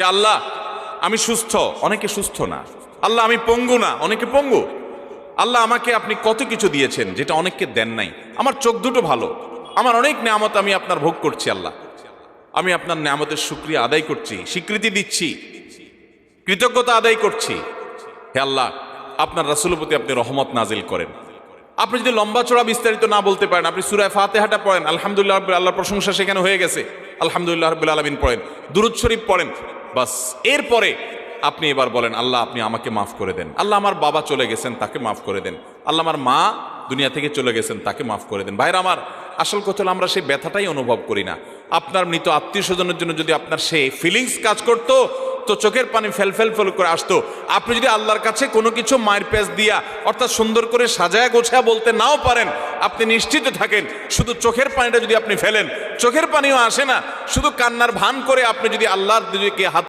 যে আল্লাহ আমি সুস্থ, অনেকে সুস্থ না। আল্লাহ আমি পঙ্গু না, অনেকে পঙ্গু। আল্লাহ আমাকে আপনি কত কিছু দিয়েছেন যেটা অনেককে দেন নাই। আমার চোখ দুটো ভালো, আমার অনেক নেয়ামত আমি আপনার ভোগ করছি। আল্লাহ আমি আপনার নেয়ামতের শুকরিয়া আদায় করছি, স্বীকৃতি দিচ্ছি, কৃতজ্ঞতা আদায় করছি। হে আল্লাহ, আপনার রাসূলের প্রতি আপনি রহমত নাজিল করেন। আপনি যদি লম্বা চড়া বিস্তারিত না বলতে পারেন, আপনি সূরা ফাতিহাটা পড়েন, আলহামদুলিল্লাহ রাব্বিল, আল্লাহর প্রশংসা সেখানে হয়ে গেছে, আলহামদুলিল্লাহ রাব্বিল আলামিন পড়েন, দুরূদ শরীফ পড়েন, বাস। এরপরে আপনি এবার বলেন আল্লাহ আপনি আমাকে মাফ করে দেন। আল্লাহ আমার বাবা চলে গেছেন, তাকে মাফ করে দেন। আল্লাহ আমার মা দুনিয়া থেকে চলে গেছেন, তাকে মাফ করে দেন। ভাইরা আমার, আসল কথা হলো আমরা সেই ব্যথাটাই অনুভব করি না। আপনার মৃত আত্মীয় স্বজনের জন্য যদি আপনার সেই ফিলিংস কাজ করতো তো চোখের পানি ফেল ফেল ফেল করে আসতো। আপনি যদি আল্লাহর কাছে কোনো কিছু মায়ের পেঁচ দিয়া অর্থাৎ সুন্দর করে সাজায়া গোছায়া বলতে নাও পারেন, আপনি নিশ্চিত থাকেন শুধু চোখের পানিটা যদি আপনি ফেলেন, চোখের পানিও আসে না, শুধু কান্নার ভান করে আপনি যদি আল্লাহর দিকে হাত